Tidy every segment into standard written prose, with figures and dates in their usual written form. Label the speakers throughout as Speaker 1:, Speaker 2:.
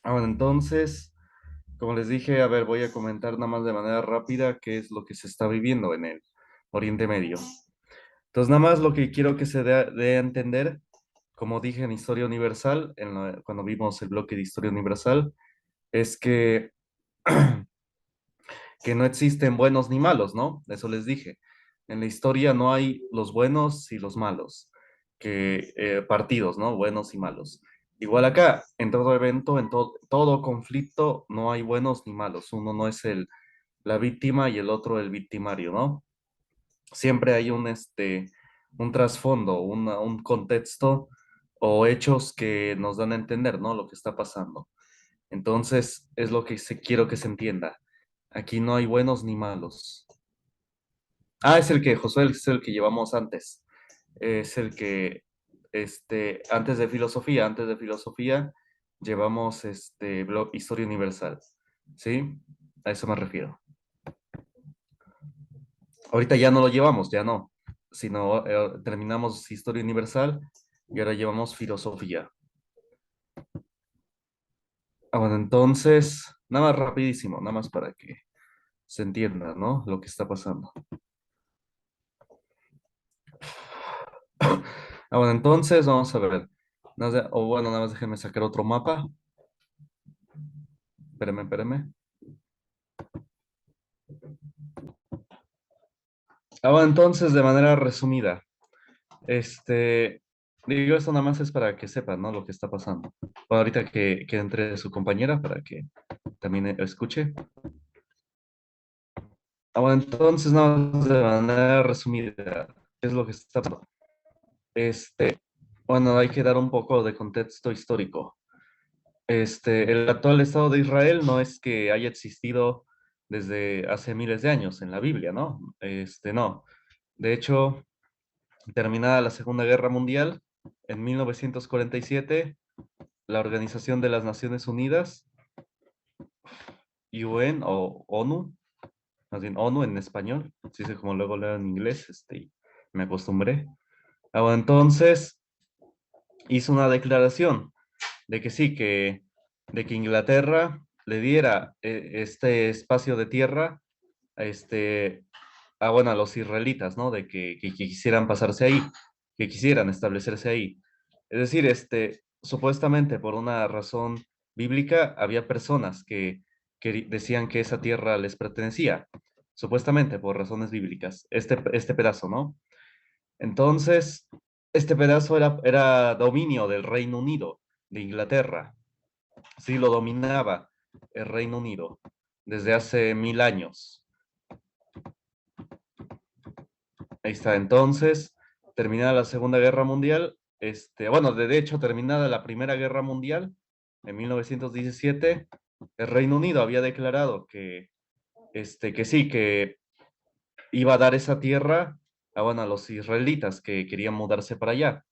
Speaker 1: Bueno, entonces, como les dije, a ver, voy a comentar nada más de manera rápida qué es lo que se está viviendo en el Oriente Medio. Entonces, nada más lo que quiero que se dé a entender, como dije en Historia Universal, cuando vimos el bloque de Historia Universal, es que no existen buenos ni malos, ¿no? Eso les dije. En la historia no hay los buenos y los malos, partidos, ¿no? Buenos y malos. Igual acá, en todo evento, en todo conflicto, no hay buenos ni malos. Uno no es la víctima y el otro el victimario, ¿no? Siempre hay un trasfondo, un contexto o hechos que nos dan a entender, ¿no? Lo que está pasando. Entonces, es lo que quiero que se entienda. Aquí no hay buenos ni malos. Ah, es el que, Josué, es el que llevamos antes. Es el que, antes de filosofía, llevamos blog Historia Universal. ¿Sí? A eso me refiero. Ahorita ya no lo llevamos, ya no. Sino terminamos Historia Universal y ahora llevamos filosofía. Ah, bueno, entonces, nada más rapidísimo, nada más para que se entienda, ¿no? Lo que está pasando. Ah, bueno, entonces vamos a ver. O bueno, nada más déjenme sacar otro mapa. Espérame, espérame. Ah, bueno, entonces, de manera resumida, digo, esto nada más es para que sepan, ¿no? Lo que está pasando. Bueno, ahorita que entre su compañera para que también escuche. Ah, bueno, entonces, nada más de manera resumida, ¿qué es lo que está pasando? Este, bueno, hay que dar un poco de contexto histórico. El actual Estado de Israel no es que haya existido desde hace miles de años en la Biblia, ¿no? No. De hecho, terminada la Segunda Guerra Mundial, en 1947, la Organización de las Naciones Unidas, UN o ONU, más bien ONU en español, así es como luego leo en inglés, me acostumbré. Ah, bueno, entonces hizo una declaración de que sí, de que Inglaterra le diera este espacio de tierra a bueno, a los israelitas, ¿no? De que quisieran pasarse ahí, que quisieran establecerse ahí. Es decir, supuestamente por una razón bíblica, había personas que decían que esa tierra les pertenecía, supuestamente por razones bíblicas, este pedazo, ¿no? Entonces, este pedazo era dominio del Reino Unido, de Inglaterra. Sí, lo dominaba el Reino Unido desde hace 1000 años. Ahí está. Entonces, terminada la Segunda Guerra Mundial, bueno, de hecho, terminada la Primera Guerra Mundial, en 1917, el Reino Unido había declarado que sí, que iba a dar esa tierra bueno, a los israelitas que querían mudarse para allá.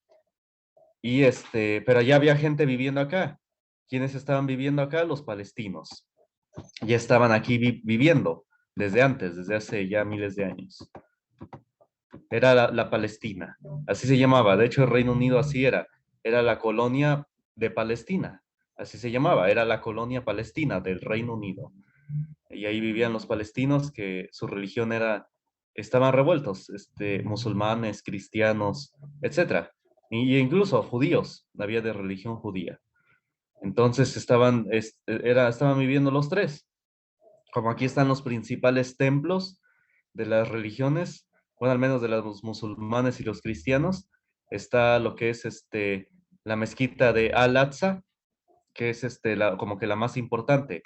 Speaker 1: Pero ya había gente viviendo acá. ¿Quiénes estaban viviendo acá? Los palestinos. Ya estaban aquí viviendo desde antes, desde hace ya miles de años. Era la Palestina, así se llamaba. De hecho, el Reino Unido así era la colonia de Palestina, así se llamaba, era la colonia palestina del Reino Unido. Y ahí vivían los palestinos que su religión estaban revueltos, musulmanes, cristianos, etcétera. Y incluso judíos, había de religión judía. Entonces estaban viviendo los tres. Como aquí están los principales templos de las religiones, bueno, al menos de los musulmanes y los cristianos, está lo que es la mezquita de Al-Aqsa, que es como que la más importante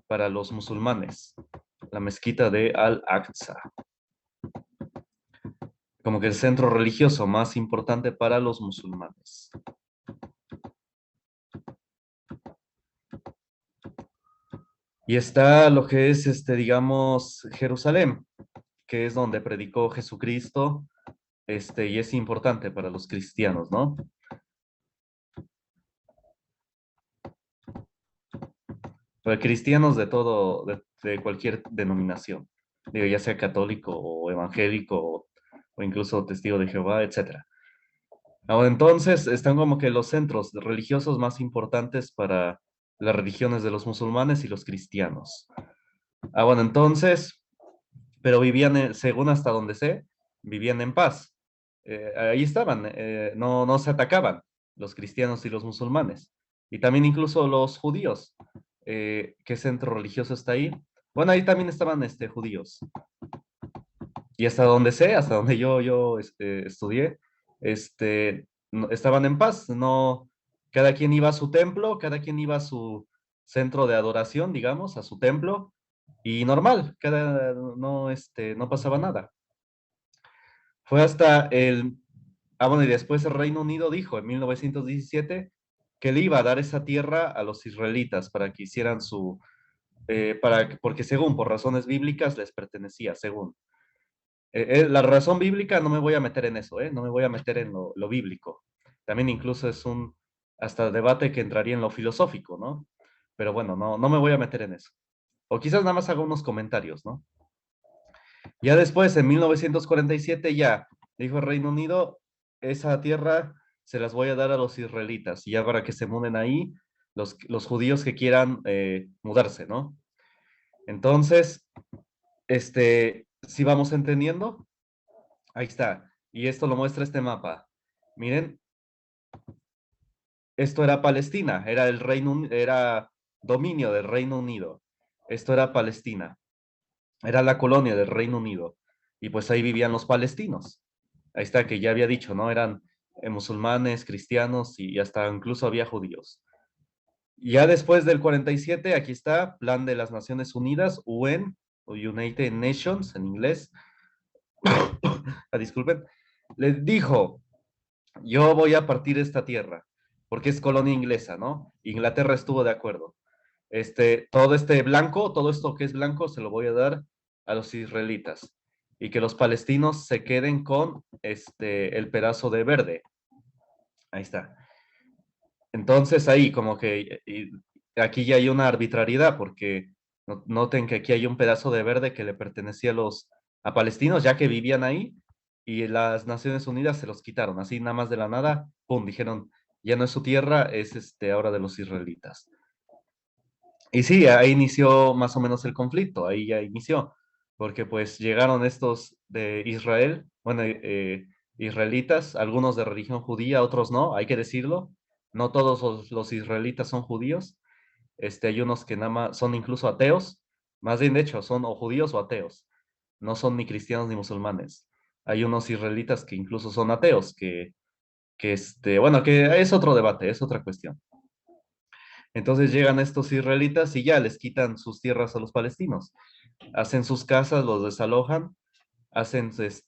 Speaker 1: para los musulmanes, la mezquita de Al-Aqsa, como que el centro religioso más importante para los musulmanes. Y está lo que es, digamos, Jerusalén, que es donde predicó Jesucristo, y es importante para los cristianos, ¿no? Para cristianos de todo, de cualquier denominación, digo, ya sea católico o evangélico o incluso testigo de Jehová, etcétera. Ahora, entonces, están como que los centros religiosos más importantes las religiones de los musulmanes y los cristianos. Ah, bueno, entonces, pero vivían, según hasta donde sé, vivían en paz. Ahí estaban, no se atacaban los cristianos y los musulmanes. Y también incluso los judíos. ¿Qué centro religioso está ahí? Bueno, ahí también estaban judíos. Y hasta donde sé, hasta donde yo estudié, estaban en paz. No, cada quien iba a su templo, cada quien iba a su centro de adoración, digamos, a su templo, y normal, no pasaba nada. Fue hasta bueno, y después el Reino Unido dijo en 1917 que le iba a dar esa tierra a los israelitas para que hicieran porque según, por razones bíblicas, les pertenecía, según. La razón bíblica, no me voy a meter en eso, no me voy a meter en lo bíblico. También incluso es un hasta debate que entraría en lo filosófico, ¿no? Pero bueno, no me voy a meter en eso. O quizás nada más haga unos comentarios, ¿no? Ya después, en 1947, ya dijo el Reino Unido, esa tierra se las voy a dar a los israelitas, y ya para que se muden ahí los judíos que quieran mudarse, ¿no? Entonces, si vamos entendiendo, ahí está. Y esto lo muestra este mapa. Miren, esto era Palestina, era dominio del Reino Unido. Esto era Palestina, era la colonia del Reino Unido. Y pues ahí vivían los palestinos. Ahí está, que ya había dicho, ¿no? Eran musulmanes, cristianos y hasta incluso había judíos. Ya después del 47, aquí está, Plan de las Naciones Unidas, UN, o United Nations en inglés. Disculpen. Les dijo, yo voy a partir esta tierra, porque es colonia inglesa, ¿no? Inglaterra estuvo de acuerdo. Todo este blanco, todo esto que es blanco, se lo voy a dar a los israelitas. Y que los palestinos se queden con el pedazo de verde. Ahí está. Entonces ahí como que aquí ya hay una arbitrariedad, porque noten que aquí hay un pedazo de verde que le pertenecía a palestinos, ya que vivían ahí, y las Naciones Unidas se los quitaron, así nada más de la nada, pum, dijeron, ya no es su tierra, es ahora de los israelitas. Y sí, ahí inició más o menos el conflicto, ahí ya inició, porque pues llegaron estos de Israel, bueno, israelitas, algunos de religión judía, otros no, hay que decirlo, no todos los israelitas son judíos, hay unos que nada más son incluso ateos, más bien de hecho son o judíos o ateos, no son ni cristianos ni musulmanes. Hay unos israelitas que incluso son ateos, bueno, que es otro debate, es otra cuestión. Entonces llegan estos israelitas y ya les quitan sus tierras a los palestinos. Hacen sus casas, los desalojan,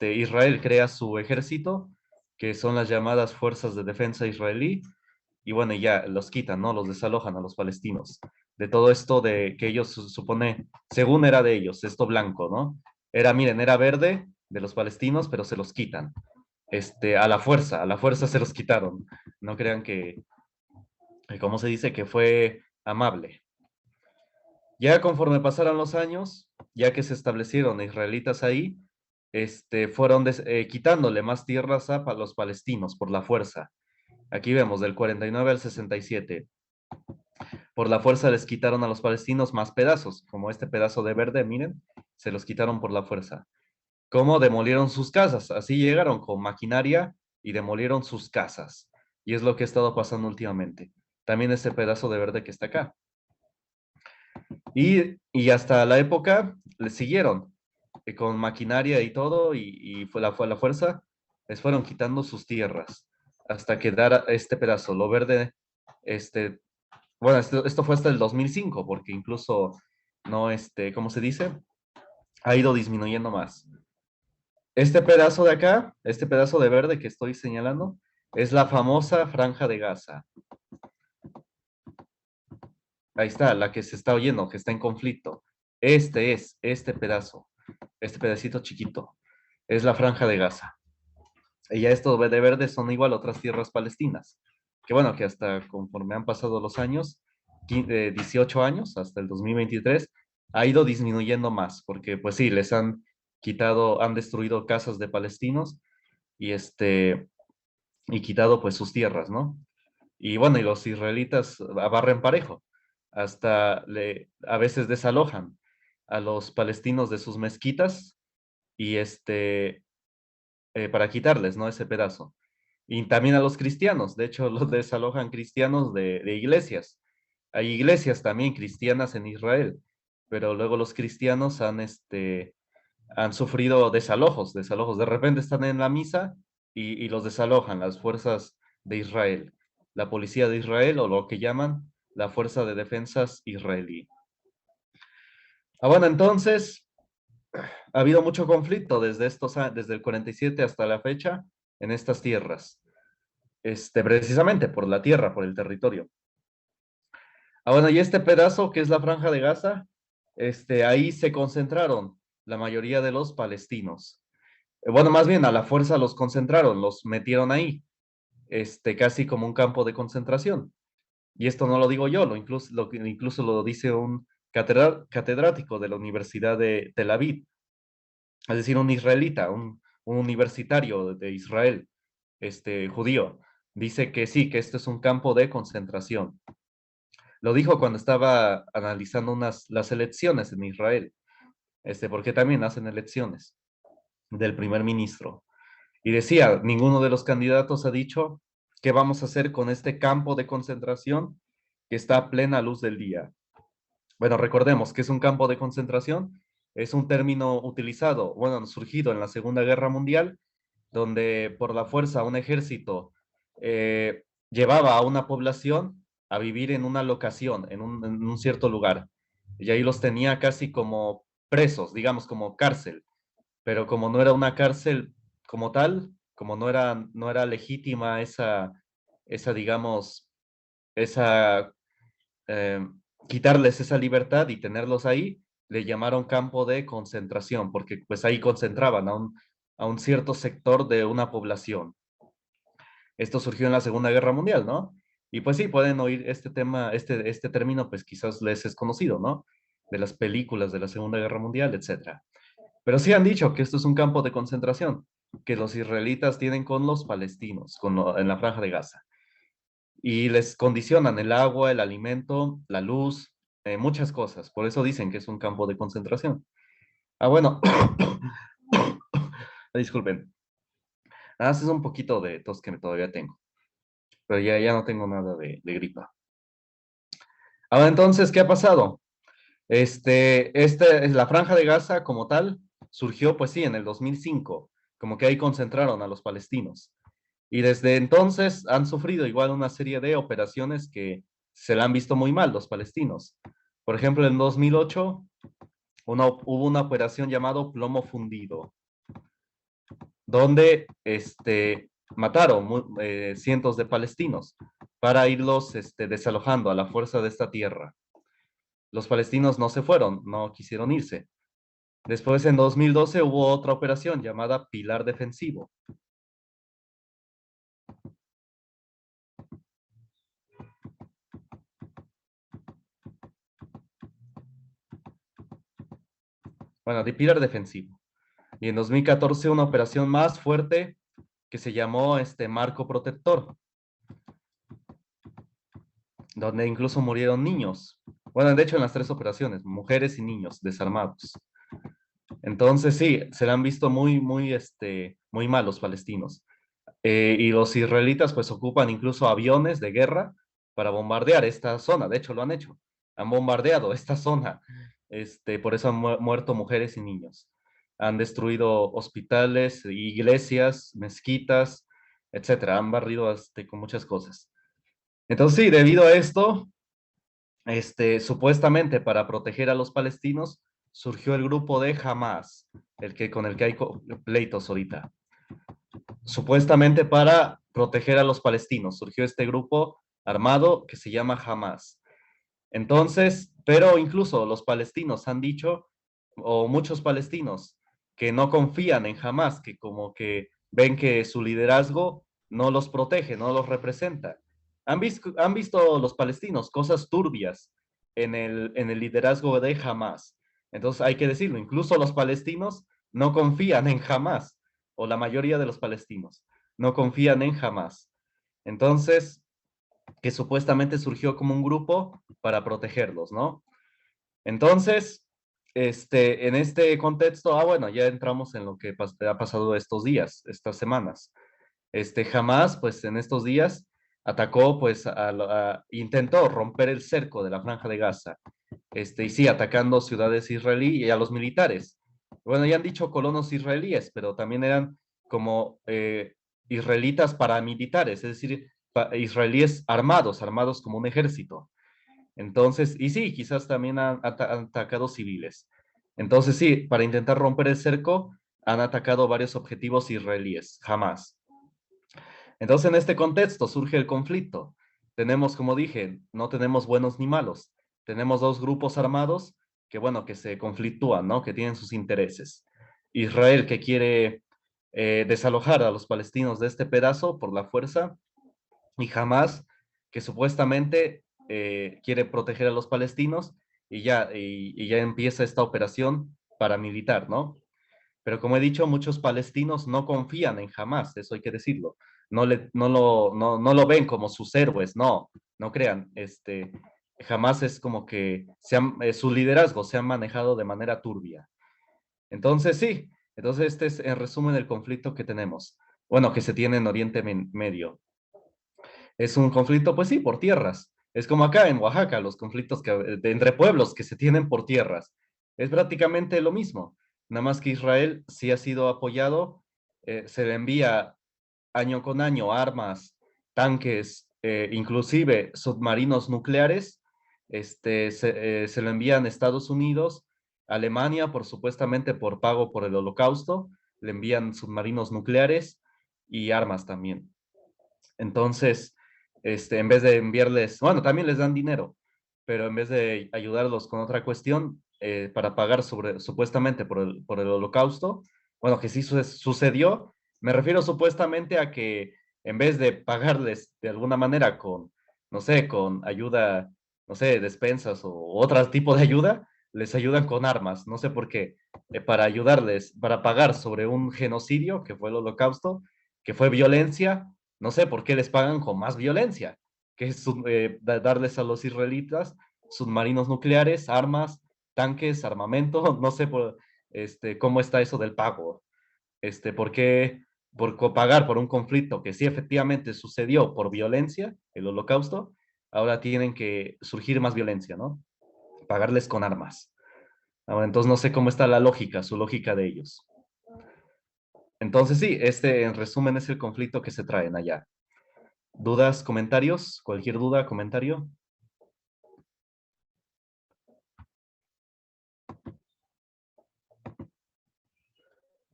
Speaker 1: Israel crea su ejército, que son las llamadas Fuerzas de Defensa Israelí, y bueno, ya los quitan, ¿no? Los desalojan a los palestinos. De todo esto de que ellos supone, según era de ellos, esto blanco, ¿no? Miren, era verde de los palestinos, pero se los quitan. A la fuerza se los quitaron. No crean ¿cómo se dice? Que fue amable. Ya conforme pasaron los años, ya que se establecieron israelitas ahí, fueron quitándole más tierras a los palestinos por la fuerza. Aquí vemos del 49 al 67. Por la fuerza les quitaron a los palestinos más pedazos, como este pedazo de verde, miren, se los quitaron por la fuerza. ¿Cómo demolieron sus casas? Así llegaron con maquinaria y demolieron sus casas. Y es lo que ha estado pasando últimamente. También este pedazo de verde que está acá. Y hasta la época le siguieron con maquinaria y todo, y fue la fuerza, les fueron quitando sus tierras hasta quedar este pedazo, lo verde, este, bueno, esto fue hasta el 2005, porque incluso no, ¿cómo se dice? Ha ido disminuyendo más. Este pedazo de acá, este pedazo de verde que estoy señalando, es la famosa Franja de Gaza. Ahí está, la que se está oyendo, que está en conflicto. Este pedazo, este pedacito chiquito, es la Franja de Gaza. Y ya esto de verde son igual otras tierras palestinas. Que bueno, que hasta conforme han pasado los años, 18 años, hasta el 2023, ha ido disminuyendo más, porque pues sí, les han quitado, han destruido casas de palestinos y y quitado pues sus tierras, ¿no? Y bueno, y los israelitas barren parejo. a veces desalojan a los palestinos de sus mezquitas y para quitarles, ¿no? Ese pedazo. Y también a los cristianos, de hecho, los desalojan cristianos de iglesias. Hay iglesias también cristianas en Israel, pero luego los cristianos han sufrido desalojos, desalojos. De repente están en la misa y los desalojan las fuerzas de Israel, la policía de Israel o lo que llaman la Fuerza de Defensas israelí. Bueno, entonces ha habido mucho conflicto desde el 47 hasta la fecha en estas tierras, precisamente por la tierra, por el territorio. Bueno, y este pedazo que es la Franja de Gaza, ahí se concentraron la mayoría de los palestinos. Bueno, más bien a la fuerza los concentraron, los metieron ahí, casi como un campo de concentración. Y esto no lo digo yo, incluso lo dice un catedrático de la Universidad de Tel Aviv, es decir, un israelita, un universitario de Israel, judío. Dice que sí, que esto es un campo de concentración. Lo dijo cuando estaba analizando las elecciones en Israel, porque también hacen elecciones del primer ministro. Y decía, ninguno de los candidatos ha dicho qué vamos a hacer con este campo de concentración que está a plena luz del día. Bueno, recordemos que es un campo de concentración, es un término utilizado, bueno, surgido en la Segunda Guerra Mundial, donde por la fuerza un ejército llevaba a una población a vivir en una locación, en un cierto lugar, y ahí los tenía casi como presos, digamos, como cárcel, pero como no era una cárcel como tal, como no era legítima digamos, esa, eh, quitarles esa libertad y tenerlos ahí, le llamaron campo de concentración, porque pues ahí concentraban a un cierto sector de una población. Esto surgió en la Segunda Guerra Mundial, ¿no? Y pues sí, pueden oír este tema, este término, pues quizás les es conocido, ¿no? De las películas de la Segunda Guerra Mundial, etcétera. Pero sí han dicho que esto es un campo de concentración que los israelitas tienen con los palestinos, en la Franja de Gaza. Y les condicionan el agua, el alimento, la luz, muchas cosas. Por eso dicen que es un campo de concentración. Bueno, disculpen. Ese es un poquito de tos que todavía tengo, pero ya no tengo nada de gripa. Entonces, ¿qué ha pasado? La Franja de Gaza como tal surgió, pues sí, en el 2005, como que ahí concentraron a los palestinos. Y desde entonces han sufrido igual una serie de operaciones que se la han visto muy mal los palestinos. Por ejemplo, en 2008 hubo una operación llamado Plomo Fundido, donde mataron cientos de palestinos para irlos desalojando a la fuerza de esta tierra. Los palestinos no se fueron, no quisieron irse. Después, en 2012, hubo otra operación llamada Pilar Defensivo. Bueno, de Pilar Defensivo. Y en 2014 una operación más fuerte que se llamó Marco Protector, donde incluso murieron niños. Bueno, de hecho en las tres operaciones, mujeres y niños desarmados. Entonces sí, se le han visto muy mal los palestinos. Y los israelitas pues ocupan incluso aviones de guerra para bombardear esta zona. De hecho lo han hecho. Han bombardeado esta zona. Por eso han muerto mujeres y niños. Han destruido hospitales, iglesias, mezquitas, etcétera. Han barrido con muchas cosas. Entonces sí, debido a esto, supuestamente para proteger a los palestinos, surgió el grupo de Hamas, con el que hay pleitos ahorita. Supuestamente para proteger a los palestinos, surgió este grupo armado que se llama Hamas. Entonces, pero incluso los palestinos han dicho, o muchos palestinos, que no confían en Hamas, que como que ven que su liderazgo no los protege, no los representa. Han visto los palestinos cosas turbias en el liderazgo de Hamas. Entonces hay que decirlo, incluso los palestinos no confían en Hamas, o la mayoría de los palestinos no confían en Hamas. Entonces, que supuestamente surgió como un grupo para protegerlos, ¿no? Entonces, en este contexto, bueno, ya entramos en lo que ha pasado estos días, estas semanas. Jamás, pues en estos días, atacó, pues, intentó romper el cerco de la Franja de Gaza, y sí, atacando ciudades israelíes y a los militares. Bueno, ya han dicho colonos israelíes, pero también eran como israelitas paramilitares, es decir, israelíes armados, armados como un ejército. Entonces, y sí, quizás también han atacado civiles. Entonces, sí, para intentar romper el cerco, han atacado varios objetivos israelíes, jamás. Entonces, en este contexto surge el conflicto. Tenemos, como dije, no tenemos buenos ni malos. Tenemos dos grupos armados que, bueno, que se conflictúan, ¿no? Que tienen sus intereses. Israel que quiere desalojar a los palestinos de este pedazo por la fuerza y Hamas que supuestamente quiere proteger a los palestinos y ya empieza esta operación paramilitar, ¿no? Pero como he dicho, muchos palestinos no confían en Hamas, eso hay que decirlo. No lo ven como sus héroes, no, no crean. Hamas es como que su liderazgo se ha manejado de manera turbia. Entonces, sí, entonces este es en resumen el conflicto que tenemos. Bueno, que se tiene en Oriente Medio. Es un conflicto, pues sí, por tierras. Es como acá en Oaxaca, los conflictos entre pueblos que se tienen por tierras. Es prácticamente lo mismo, nada más que Israel sí ha sido apoyado, se le envía año con año armas, tanques, inclusive submarinos nucleares, se lo envían Estados Unidos, Alemania, por supuestamente por pago por el Holocausto, le envían submarinos nucleares y armas también. Entonces, en vez de enviarles, bueno, también les dan dinero, pero en vez de ayudarlos con otra cuestión, para pagar supuestamente por el holocausto, bueno, que sí sucedió, me refiero supuestamente a que en vez de pagarles de alguna manera con, no sé, con ayuda, no sé, despensas o otro tipo de ayuda, les ayudan con armas, no sé por qué, para ayudarles, para pagar sobre un genocidio que fue el holocausto, que fue violencia, no sé por qué les pagan con más violencia, que es darles a los israelitas submarinos nucleares, armas, tanques, armamento, no sé cómo está eso del pago, por qué pagar por un conflicto que sí efectivamente sucedió por violencia, el holocausto, ahora tienen que surgir más violencia, ¿no? Pagarles con armas. Ahora, entonces no sé cómo está la lógica, su lógica de ellos. Entonces sí, en resumen es el conflicto que se traen allá. ¿Dudas, comentarios? ¿Cualquier duda, comentario?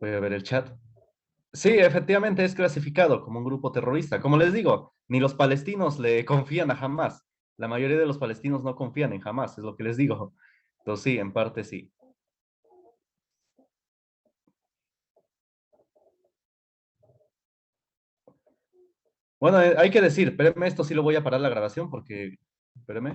Speaker 1: Voy a ver el chat. Sí, efectivamente es clasificado como un grupo terrorista. Como les digo, ni los palestinos le confían a Hamas. La mayoría de los palestinos no confían en Hamas, es lo que les digo. Entonces sí, en parte sí. Bueno, hay que decir, espérame, esto sí lo voy a parar la grabación porque, espérame.